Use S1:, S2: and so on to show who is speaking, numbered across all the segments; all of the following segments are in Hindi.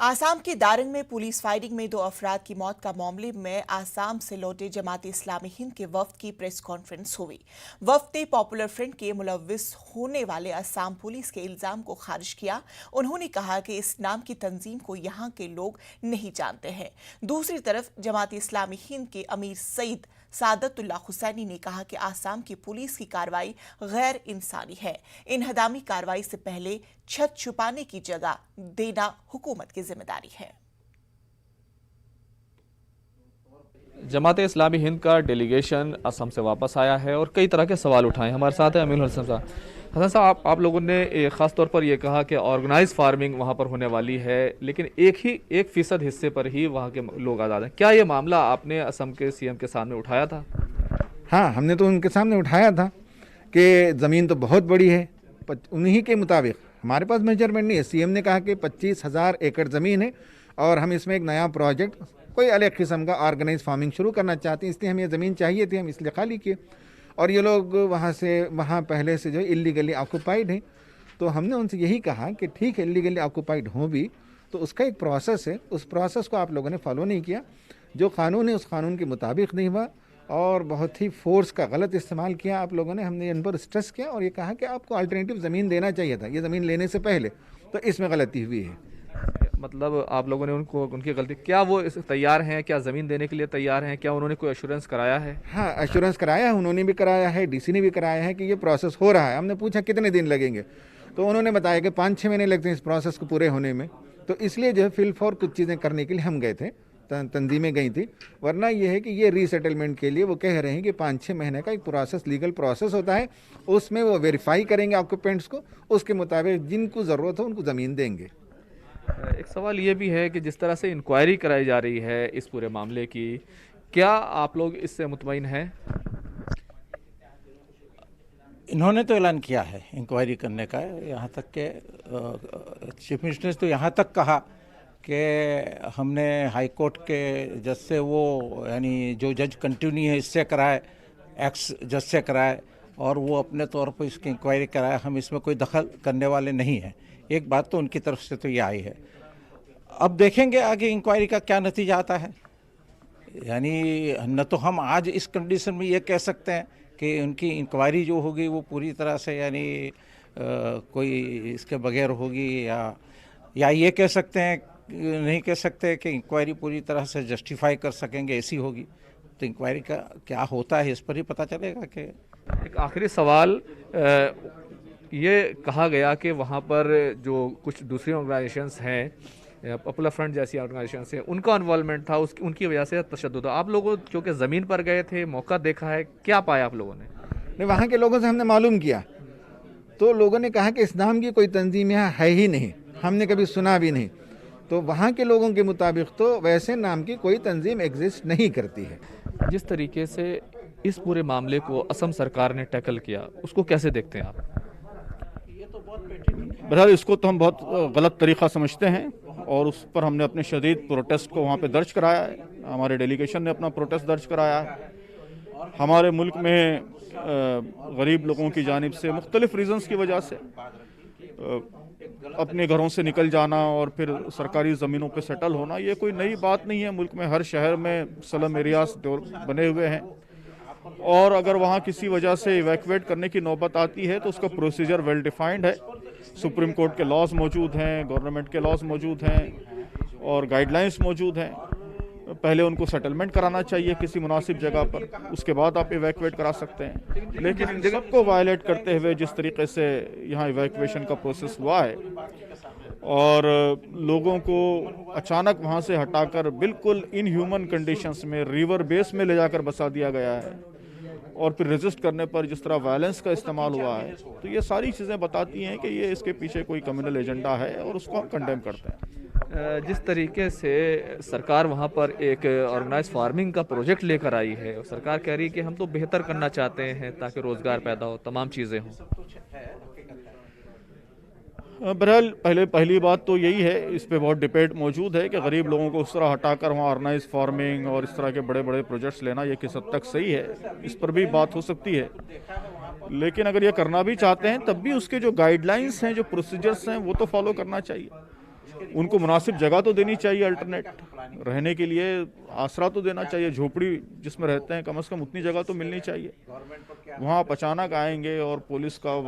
S1: आसाम के दारंग में पुलिस फायरिंग में 2 अफराद की मौत का मामले में आसाम से लौटे जमात इस्लामी हिंद के वफ्द की प्रेस कॉन्फ्रेंस हुई। वफ्द ने पॉपुलर फ्रंट के मुलव्विस होने वाले असम पुलिस के इल्जाम को खारिज किया। उन्होंने कहा कि इस नाम की तंजीम को यहां के लोग नहीं जानते हैं। दूसरी तरफ जमात इस्लामी हिंद के अमीर सईद सादतुल्लाह हुसैनी ने कहा कि आसाम की पुलिस की कार्रवाई गैर इंसानी है। इन्हदामी कार्रवाई से पहले छत छुपाने की जगह देना हुकूमत की जिम्मेदारी है।
S2: जमात इस्लामी हिंद का डेलीगेशन असम से वापस आया है और कई तरह के सवाल उठाए। हमारे साथ है अमीर हसन साहब। हसन साहब, आप लोगों ने ख़ास तौर पर यह कहा कि ऑर्गेनाइज फार्मिंग वहाँ पर होने वाली है, लेकिन 1% हिस्से पर ही वहाँ के लोग आज़ाद हैं। क्या ये मामला आपने असम के सीएम के सामने उठाया था?
S3: हाँ, हमने तो उनके सामने उठाया था कि ज़मीन तो बहुत बड़ी है। उन्हीं के मुताबिक हमारे पास मेजरमेंट नहीं है। सीएम ने कहा कि 25,000 एकड़ ज़मीन है और हम इसमें एक नया प्रोजेक्ट कोई अलग किस्म का ऑर्गेनाइज फार्मिंग शुरू करना चाहते हैं, इसलिए हमें ज़मीन चाहिए थी, हम इसलिए खाली किए। और ये लोग वहाँ पहले से जो इल्लीगली ऑक्यूपाइड हैं, तो हमने उनसे यही कहा कि ठीक है, इल्लीगली ऑक्यूपाइड हो भी तो उसका एक प्रोसेस है, उस प्रोसेस को आप लोगों ने फॉलो नहीं किया। जो कानून है उस कानून के मुताबिक नहीं हुआ और बहुत ही फोर्स का गलत इस्तेमाल किया आप लोगों ने। हमने इन पर स्ट्रेस किया और ये कहा कि आपको अल्टरनेटिव ज़मीन देना चाहिए था, ये ज़मीन लेने से पहले, तो इसमें गलती हुई है।
S2: मतलब आप लोगों ने उनकी गलती, क्या वो तैयार हैं, क्या ज़मीन देने के लिए तैयार हैं? क्या उन्होंने कोई एश्योरेंस कराया है?
S3: हाँ, एश्योरेंस कराया है, उन्होंने भी कराया है, डीसी ने भी कराया है कि ये प्रोसेस हो रहा है। हमने पूछा कितने दिन लगेंगे, तो उन्होंने बताया कि 5-6 महीने लगते हैं इस प्रोसेस को पूरे होने में। तो इसलिए जो है फिल फॉर कुछ चीज़ें करने के लिए हम गए थे, तंजीमें गई थी। वरना यह है कि ये रीसेटलमेंट के लिए वो कह रहे हैं कि 5-6 महीने का एक प्रोसेस, लीगल प्रोसेस होता है, उसमें वो वेरीफाई करेंगे ऑक्यूपेंट्स को, उसके मुताबिक जिनको ज़रूरत हो उनको ज़मीन देंगे।
S2: एक सवाल ये भी है कि जिस तरह से इंक्वायरी कराई जा रही है इस पूरे मामले की, क्या आप लोग इससे मुतमईन हैं?
S4: इन्होंने तो ऐलान किया है इंक्वायरी करने का। यहाँ तक के चीफ मिनिस्टर ने तो यहाँ तक कहा कि हमने हाई कोर्ट के जज से वो यानी जो जज कंटिन्यू है इससे कराए, एक्स जज से कराए और वो अपने तौर पर इसकी इंक्वायरी कराए, हम इसमें कोई दखल करने वाले नहीं हैं। एक बात तो उनकी तरफ से तो ये आई है। अब देखेंगे आगे इंक्वायरी का क्या नतीजा आता है। यानी न तो हम आज इस कंडीशन में ये कह सकते हैं कि उनकी इंक्वायरी जो होगी वो पूरी तरह से यानी कोई इसके बगैर होगी, या ये कह सकते हैं, नहीं कह सकते कि इंक्वायरी पूरी तरह से जस्टिफाई कर सकेंगे ऐसी होगी। तो इंक्वायरी का क्या होता है इस पर ही पता चलेगा। कि
S2: एक आखिरी सवाल, ये कहा गया कि वहाँ पर जो कुछ दूसरी ऑर्गेनाइजेशंस हैं, पॉपुलर फ्रंट जैसी ऑर्गेनाइजेशंस हैं, उनका इन्वॉल्वमेंट था, उनकी वजह से तशद्दुद। आप लोगों क्योंकि ज़मीन पर गए थे, मौका देखा है, क्या पाया आप लोगों ने?
S3: नहीं, वहाँ के लोगों से हमने मालूम किया तो लोगों ने कहा कि इस नाम की कोई तंजीम यहाँ है ही नहीं, हमने कभी सुना भी नहीं। तो वहाँ के लोगों के मुताबिक तो वैसे नाम की कोई तंजीम एग्जिस्ट नहीं करती है।
S2: जिस तरीके से इस पूरे मामले को असम सरकार ने टैकल किया, उसको कैसे देखते हैं आप?
S5: बहरहाल इसको तो हम बहुत गलत तरीक़ा समझते हैं और उस पर हमने अपने शदीद प्रोटेस्ट को वहाँ पे दर्ज कराया है। हमारे डेलीगेशन ने अपना प्रोटेस्ट दर्ज कराया है। हमारे मुल्क में गरीब लोगों की जानिब से मुख्तलिफ रीज़न्स की वजह से अपने घरों से निकल जाना और फिर सरकारी ज़मीनों पे सेटल होना, ये कोई नई बात नहीं है। मुल्क में हर शहर में स्लम एरियाज बने हुए हैं और अगर वहाँ किसी वजह से इवैक्यूएट करने की नौबत आती है तो उसका प्रोसीजर वेल डिफाइंड है। सुप्रीम कोर्ट के लॉज मौजूद हैं, गवर्नमेंट के लॉज मौजूद हैं और गाइडलाइंस मौजूद हैं। पहले उनको सेटलमेंट कराना चाहिए किसी मुनासिब जगह पर, उसके बाद आप इवैक्यूएट करा सकते हैं। लेकिन सबको वायलेट करते हुए जिस तरीके से यहाँ इवैक्यूएशन का प्रोसेस हुआ है और लोगों को अचानक वहाँ से हटाकर बिल्कुल इनह्यूमन कंडीशंस में रिवर बेस में ले जाकर बसा दिया गया है और फिर रेजिस्ट करने पर जिस तरह वायलेंस का इस्तेमाल हुआ है, तो ये सारी चीज़ें बताती हैं कि ये इसके पीछे कोई कम्युनल एजेंडा है और उसको हम कंडेम करते हैं।
S2: जिस तरीके से सरकार वहाँ पर एक ऑर्गेनाइज फार्मिंग का प्रोजेक्ट लेकर आई है और सरकार कह रही है कि हम तो बेहतर करना चाहते हैं ताकि रोज़गार पैदा हो, तमाम चीज़ें हों।
S5: बहरहाल पहली बात तो यही है, इस पे बहुत डिबेट मौजूद है कि गरीब लोगों को उस तरह हटाकर वहाँ ऑर्गेनाइज फार्मिंग और इस तरह के बड़े बड़े प्रोजेक्ट्स लेना ये किस हद तक सही है, इस पर भी बात हो सकती है। लेकिन अगर ये करना भी चाहते हैं तब भी उसके जो गाइडलाइंस हैं, जो प्रोसीजर्स हैं, वो तो फॉलो करना चाहिए। उनको मुनासिब जगह तो देनी चाहिए, अल्टरनेट रहने के लिए आसरा तो देना चाहिए, झोपड़ी जिसमें रहते हैं कम से कम उतनी जगह तो मिलनी चाहिए। वहाँ आप अचानक आएंगे और पुलिस का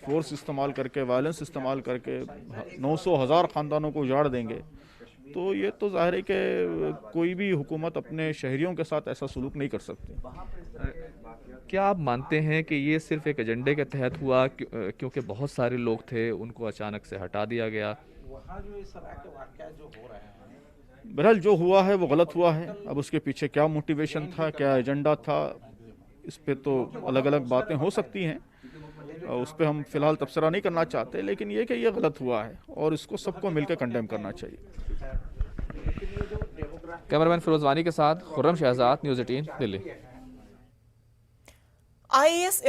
S5: फोर्स इस्तेमाल करके, वायलेंस इस्तेमाल करके 900,000 ख़ानदानों को उजाड़ देंगे, तो ये तो जाहिर है कि कोई भी हुकूमत अपने शहरियों के साथ ऐसा सलूक नहीं कर सकती।
S2: क्या आप मानते हैं कि ये सिर्फ एक एजेंडे के तहत हुआ क्योंकि बहुत सारे लोग थे, उनको अचानक से हटा दिया गया?
S5: बहरहाल जो हुआ है वो गलत हुआ है। अब उसके पीछे क्या मोटिवेशन था, क्या एजेंडा था, इस पे तो अलग अलग बातें हो सकती हैं, उस पर हम फिलहाल तबसरा नहीं करना चाहते, लेकिन ये कि ये गलत हुआ है और इसको सबको मिलकर कंडेम करना चाहिए।
S2: कैमरामैन फिरोज वानी के साथ खुर्रम शहजाद, न्यूज़ 18 दिल्ली।
S1: आईएएस